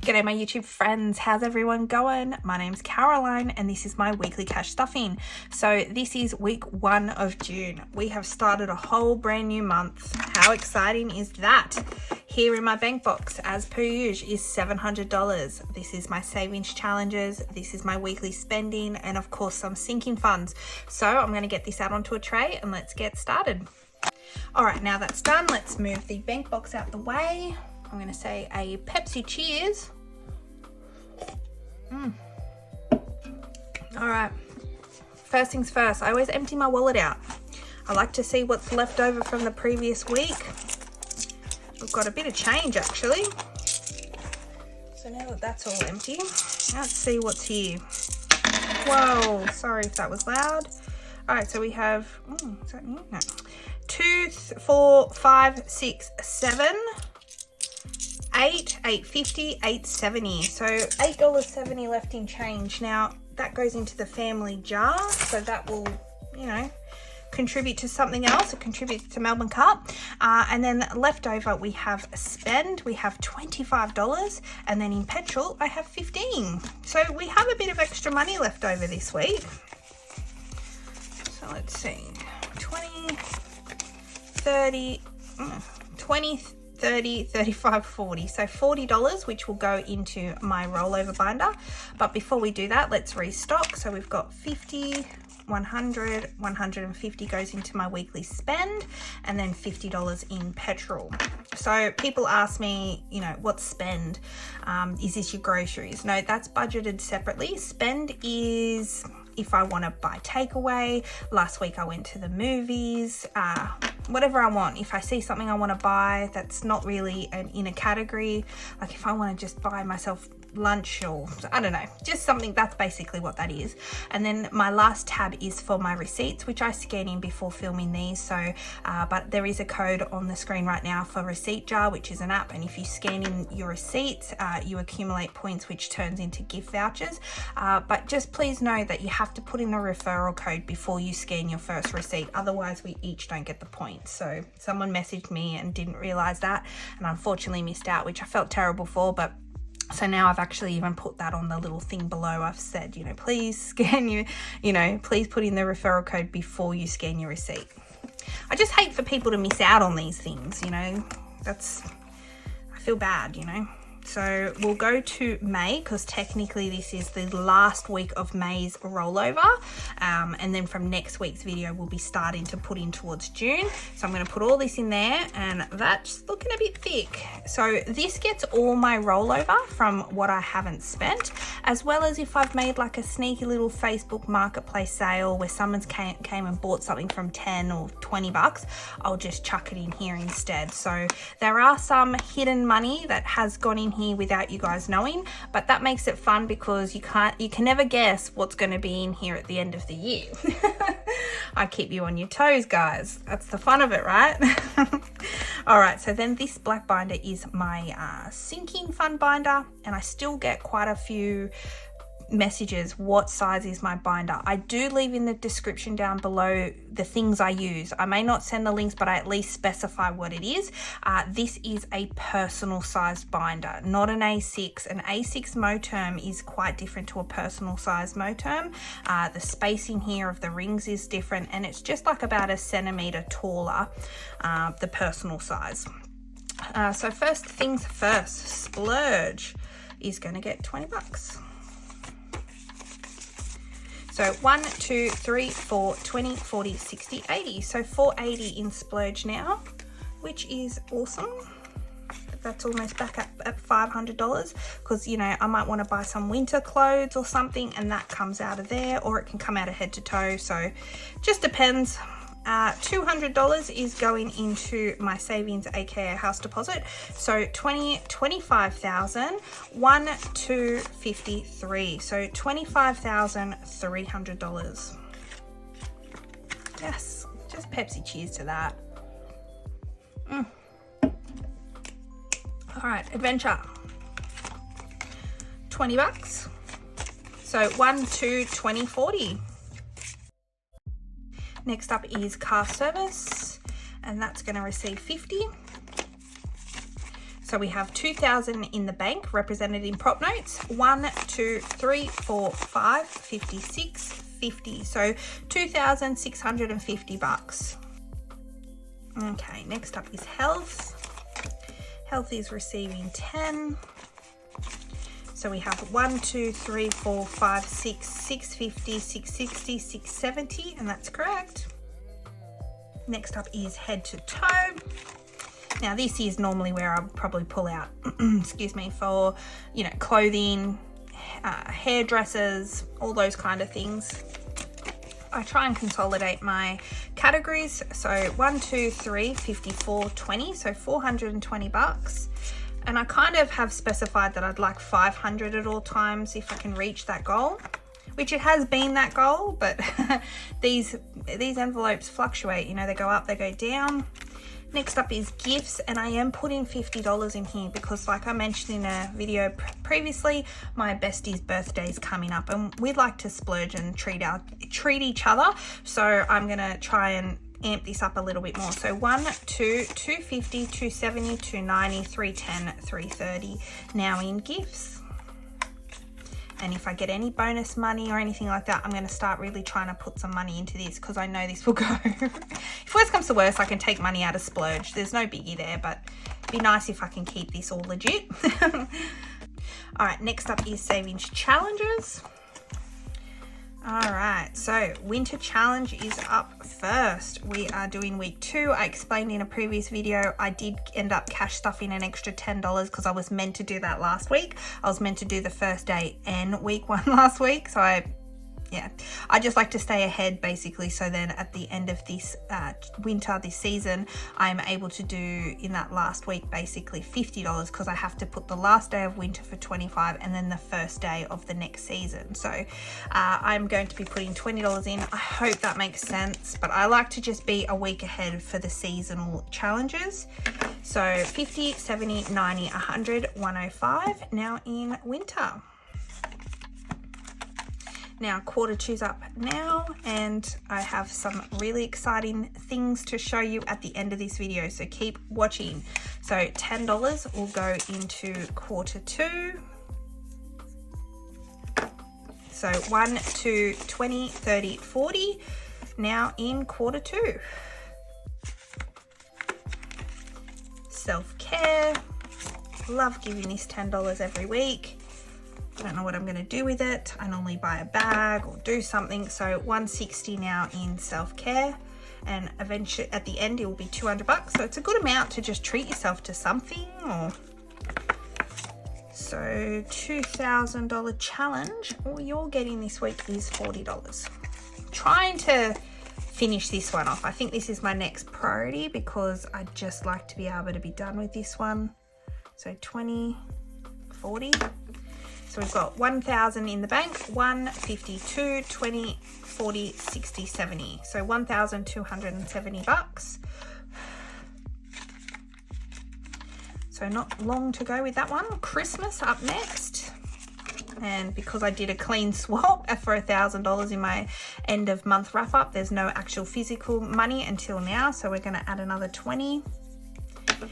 G'day my YouTube friends, how's everyone going? My name's Caroline and this is my weekly cash stuffing. So this is week 1 of June. We have started a whole brand new month. How exciting is that? Here in my bank box, as per usual, is $700. This is my savings challenges, this is my weekly spending, and of course some sinking funds. So I'm going to get this out onto a tray and let's get started. All right, now that's done, let's move the bank box out the way. I'm going to say a Pepsi cheers. All right, first things first, I always empty my wallet out. I like to see what's left over from the previous week. We've got a bit of change actually. So now that that's all empty, let's see what's here. Whoa, sorry if that was loud. All right, so we have, is that new? No. 2, 4, 5, 6, 7, 8, 8.50, 8.70. So $8.70 left in change. Now that goes into the family jar, so that will, you know, contribute to something else. It contributes to Melbourne Cup. And then left over we have spend. We have $25, and then in petrol I have 15. So we have a bit of extra money left over this week. So let's see, 20, 30, 20, 30, 35, 40. So $40, which will go into my rollover binder. But before we do that, let's restock. So we've got 50, 100, 150 goes into my weekly spend, and then $50 in petrol. So people ask me, you know, what's spend? Is this your groceries? No, that's budgeted separately. Spend is if I want to buy takeaway. Last week I went to the movies, whatever I want. If I see something I want to buy that's not really in a category, like if I want to just buy myself lunch or I don't know, just something, that's basically what that is. And then my last tab is for my receipts, which I scan in before filming these. So but there is a code on the screen right now for Receipt Jar, which is an app, and if you scan in your receipts, you accumulate points, which turns into gift vouchers. But just please know that you have to put in the referral code before you scan your first receipt, otherwise we each don't get the points. So someone messaged me and didn't realize that, and unfortunately missed out, which I felt terrible for. But so now I've actually even put that on the little thing below. I've said, you know, please scan please put in the referral code before you scan your receipt. I just hate for people to miss out on these things, you know, I feel bad, you know. So we'll go to May, because technically this is the last week of May's rollover, and then from next week's video we'll be starting to put in towards June. So I'm going to put all this in there, and that's looking a bit thick. So this gets all my rollover from what I haven't spent, as well as if I've made like a sneaky little Facebook marketplace sale where someone's came and bought something from 10 or 20 bucks, I'll just chuck it in here instead. So there are some hidden money that has gone in here without you guys knowing, but that makes it fun because you can never guess what's going to be in here at the end of the year. I keep you on your toes, guys. That's the fun of it, right? All right, so then this black binder is my sinking fund binder, and I still get quite a few messages, what size is my binder? I do leave in the description down below the things I use. I may not send the links, but I at least specify what it is. This is a personal sized binder, not an A6. An A6 Moterm is quite different to a personal sized Moterm. The spacing here of the rings is different, and it's just like about a centimeter taller, the personal size. So first things first, Splurge is going to get 20 bucks. So 1, 2, 3, 4, 20, 40, 60, 80. So $4.80 in Splurge now, which is awesome. That's almost back at $500, because, you know, I might want to buy some winter clothes or something, and that comes out of there, or it can come out of head to toe. So just depends. $200 is going into my savings, aka house deposit. So 25,000, 1, 2, 53. So $25,300. Yes, just Pepsi cheers to that. All right, adventure. 20 bucks. So 1, 2, 20, 40. Next up is car service, and that's going to receive 50. So we have 2,000 in the bank, represented in prop notes. 1, 2, 3, 4, 5, 56, 50. So 2,650 bucks. Okay, next up is health. Health is receiving 10. So we have 1, 2, 3, 4, 5, 6, 650, 660, 670, and that's correct. Next up is head to toe. Now this is normally where I would probably pull out, excuse me, for, you know, clothing, hairdressers, all those kind of things. I try and consolidate my categories. So 1, 2, 3, 54, 20, so 420 bucks. And I kind of have specified that I'd like 500 at all times if I can reach that goal, which it has been that goal, but these envelopes fluctuate, you know, they go up, they go down. Next up is gifts, and I am putting $50 in here because, like I mentioned in a video previously, my bestie's birthday is coming up and we'd like to splurge and treat each other. So I'm gonna try and amp this up a little bit more. So 1, 2, 250, 270, 290, 310, 330 now in gifts. And if I get any bonus money or anything like that, I'm going to start really trying to put some money into this because I know this will go. If worst comes to worst, I can take money out of splurge. There's no biggie there, but it'd be nice if I can keep this all legit. All right, next up is savings challenges. All right, so winter challenge is up first. We are doing week 2. I explained in a previous video, I did end up cash stuffing an extra $10 because I was meant to do that last week. I was meant to do the first day and week 1 last week. So I just like to stay ahead basically. So then at the end of this winter, this season, I'm able to do in that last week basically $50 because I have to put the last day of winter for 25 and then the first day of the next season. So I'm going to be putting $20 in. I hope that makes sense, but I like to just be a week ahead for the seasonal challenges. So 50, 70, 90, 100, 105 now in winter. Now quarter 2's up now, and I have some really exciting things to show you at the end of this video, so keep watching. So $10 will go into quarter 2. So 1, 2, 20, 30, 40 now in quarter 2. Self-care, love giving this $10 every week. I don't know what I'm going to do with it. I normally buy a bag or do something. So 160 now in self-care, and eventually at the end it will be 200 bucks. So it's a good amount to just treat yourself to something. Or so $2,000 challenge, all you're getting this week is $40. Trying to finish this one off. I think this is my next priority because I'd just like to be able to be done with this one. So 20, 40. So we've got 1,000 in the bank, 1, 52, 20, 40, 60, 70. So 1,270 bucks. So not long to go with that one. Christmas up next. And because I did a clean swap for $1,000 in my end of month wrap up, there's no actual physical money until now. So we're going to add another 20.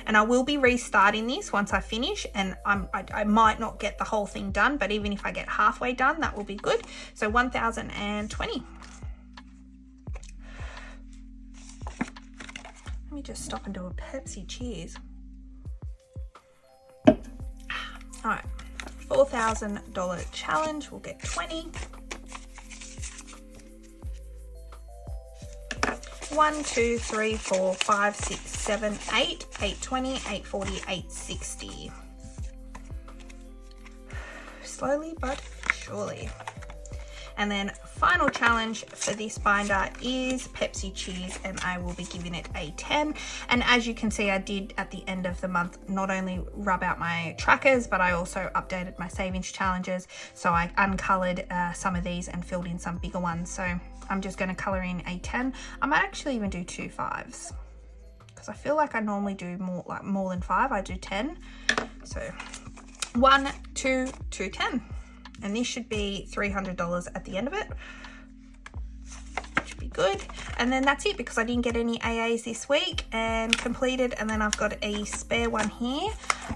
And I will be restarting this once I finish, and I might not get the whole thing done, but even if I get halfway done, that will be good. So 1,020. Let me just stop and do a Pepsi. Cheers. All right, $4,000 challenge. We'll get 20. 1, 2, 3, 4, 5, 6, 7, 8, 820, 840, 860. Slowly but surely. And then final challenge for this binder is Pepsi Cheese, and I will be giving it a 10. And as you can see, I did at the end of the month not only rub out my trackers, but I also updated my savings challenges. So I uncolored some of these and filled in some bigger ones. So I'm just going to color in a 10. I might actually even do 2 5s because I feel like I normally do more than 5. I do 10. So 1, 2, 2, 10. And this should be $300 at the end of it. Should be good. And then that's it because I didn't get any AAs this week and completed. And then I've got a spare one here.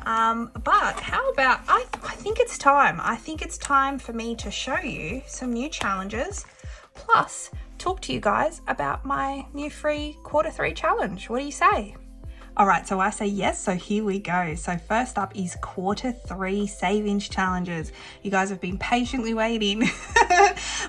But how about, I think it's time. I think it's time for me to show you some new challenges, plus talk to you guys about my new free Q3 challenge. What do you say? All right, so I say yes, so here we go. So first up is Q3 savings challenges. You guys have been patiently waiting,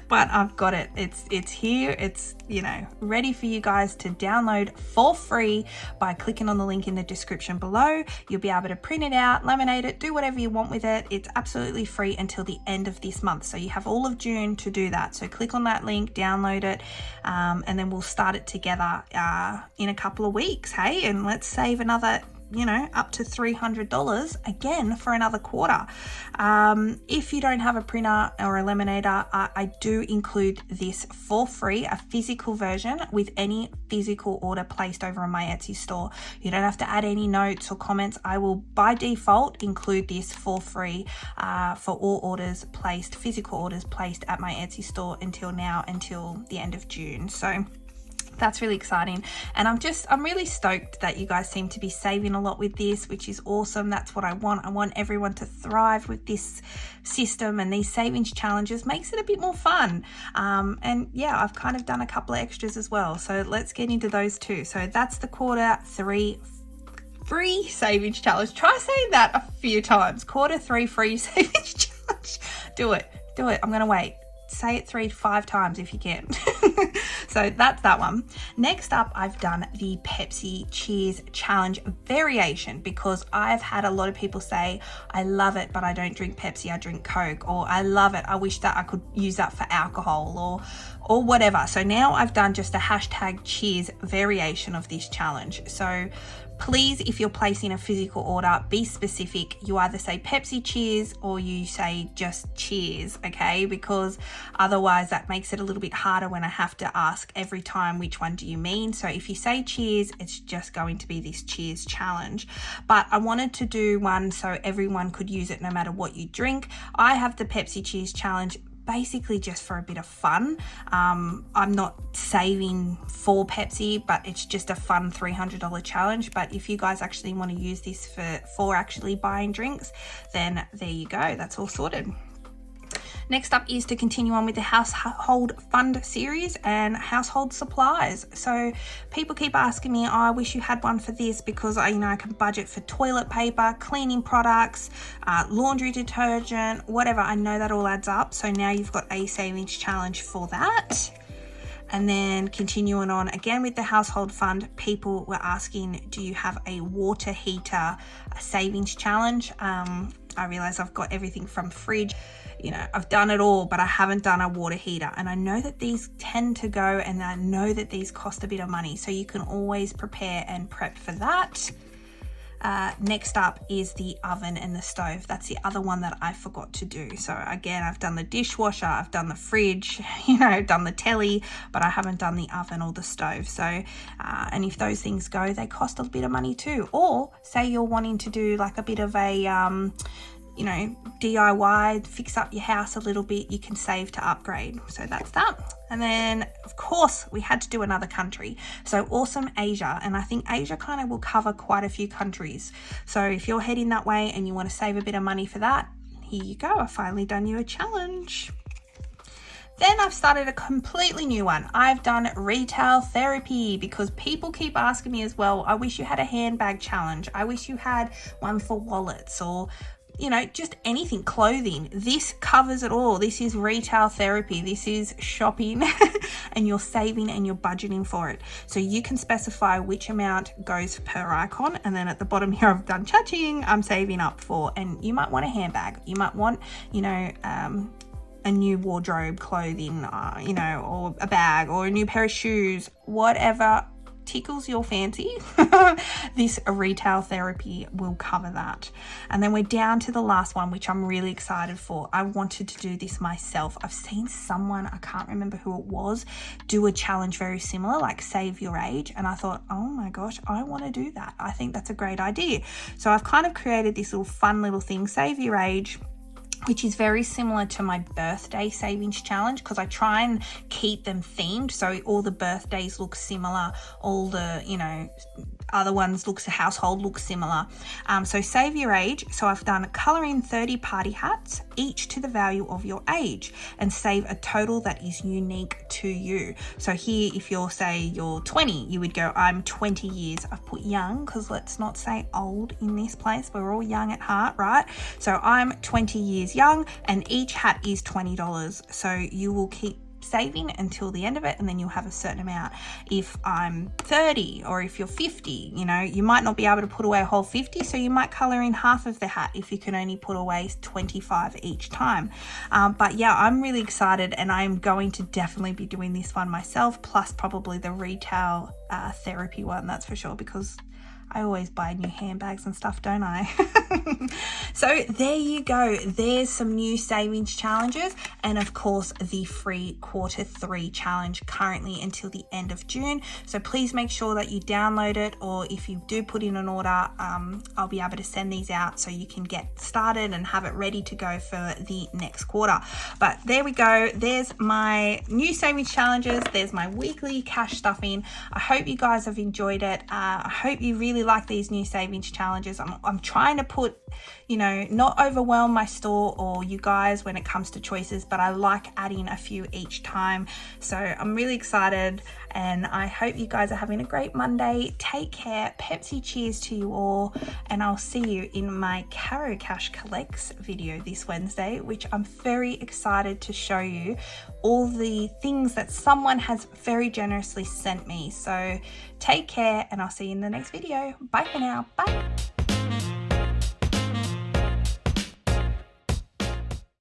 but I've got it. It's here. It's, you know, ready for you guys to download for free by clicking on the link in the description below. You'll be able to print it out, laminate it, do whatever you want with it. It's absolutely free until the end of this month. So you have all of June to do that. So click on that link, download it, and then we'll start it together in a couple of weeks, hey? And let's save another, you know, up to $300 again for another quarter. If you don't have a printer or a laminator, I do include this for free, a physical version with any physical order placed over on my Etsy store. You don't have to add any notes or comments. I will by default include this for free for all orders placed, physical orders placed at my Etsy store until the end of June. So that's really exciting, and I'm really stoked that you guys seem to be saving a lot with this, which is awesome. That's what I want. I want everyone to thrive with this system, and these savings challenges makes it a bit more fun. And yeah, I've kind of done a couple of extras as well, so let's get into those too. So that's the Q3 free savings challenge. Try saying that a few times. Q3 free savings challenge. Do it. I'm gonna wait. Say it 3 to 5 times if you can. So that's that one. Next up, I've done the Pepsi Cheers Challenge variation, because I've had a lot of people say, I love it, but I don't drink Pepsi, I drink Coke, or I love it, I wish that I could use that for alcohol, or whatever. So now I've done just a #Cheers variation of this challenge. So please, if you're placing a physical order, be specific. You either say Pepsi Cheers or you say just Cheers, okay? Because otherwise that makes it a little bit harder when I have to ask every time which one do you mean. So if you say Cheers, it's just going to be this Cheers challenge. But I wanted to do one so everyone could use it no matter what you drink. I have the Pepsi Cheers challenge basically just for a bit of fun. I'm not saving for Pepsi, but it's just a fun $300 challenge. But if you guys actually want to use this for actually buying drinks, then there you go, that's all sorted. Next up is to continue on with the household fund series and household supplies. So people keep asking me, oh, I wish you had one for this, because I can budget for toilet paper, cleaning products, laundry detergent, whatever. I know that all adds up. So now you've got a savings challenge for that. And then continuing on again with the household fund, people were asking, do you have a water heater savings challenge? I realize I've got everything from fridge. I've done it all, but I haven't done a water heater. And I know that these tend to go, and I know that these cost a bit of money. So you can always prepare and prep for that. Next up is the oven and the stove. That's the other one that I forgot to do. So again, I've done the dishwasher, I've done the fridge, done the telly, but I haven't done the oven or the stove. So, and if those things go, they cost a bit of money too. Or say you're wanting to do like a bit of a, DIY, fix up your house a little bit, you can save to upgrade. So that's that. And then of course we had to do another country. So awesome Asia. And I think Asia kind of will cover quite a few countries. So if you're heading that way and you want to save a bit of money for that, here you go. I've finally done you a challenge. Then I've started a completely new one. I've done retail therapy, because people keep asking me as well, I wish you had a handbag challenge. I wish you had one for wallets, or just anything, clothing. This covers it all. This is retail therapy. This is shopping and you're saving and you're budgeting for it. So you can specify which amount goes per icon. And then at the bottom here, I've done cha-ching, I'm saving up for, and you might want a handbag. You might want, a new wardrobe, clothing, or a bag, or a new pair of shoes, whatever tickles your fancy. This retail therapy will cover that. And then we're down to the last one, which I'm really excited for. I wanted to do this myself. I've seen someone, I can't remember who it was, do a challenge very similar, like save your age. And I thought, oh my gosh, I want to do that. I think that's a great idea. So I've kind of created this little fun little thing, save your age, which is very similar to my birthday savings challenge, because I try and keep them themed. So all the birthdays look similar, all the, other ones household looks similar. So save your age. So I've done color in 30 party hats, each to the value of your age, and save a total that is unique to you. So here, if you're, say you're 20, you would go, I'm 20 years. I've put young because let's not say old in this place. We're all young at heart, right? So I'm 20 years young, and each hat is $20. So you will keep saving until the end of it, and then you'll have a certain amount. If I'm 30 or if you're 50, you know, you might not be able to put away a whole 50, so you might color in half of the hat if you can only put away 25 each time. But yeah, I'm really excited, and I'm going to definitely be doing this one myself, plus probably the retail therapy one, that's for sure, because I always buy new handbags and stuff, don't I? So there you go. There's some new savings challenges, and of course the free Q3 challenge currently until the end of June. So please make sure that you download it, or if you do put in an order, I'll be able to send these out so you can get started and have it ready to go for the next quarter. But there we go. There's my new savings challenges. There's my weekly cash stuffing. I hope you guys have enjoyed it. I hope you really like these new savings challenges. I'm trying to put, you know, not overwhelm my store or you guys when it comes to choices, but I like adding a few each time. So I'm really excited, and I hope you guys are having a great Monday. Take care. Pepsi cheers to you all, and I'll see you in my CAROCASH Collects video this Wednesday, which I'm very excited to show you all the things that someone has very generously sent me. So take care, and I'll see you in the next video. Bye for now. Bye.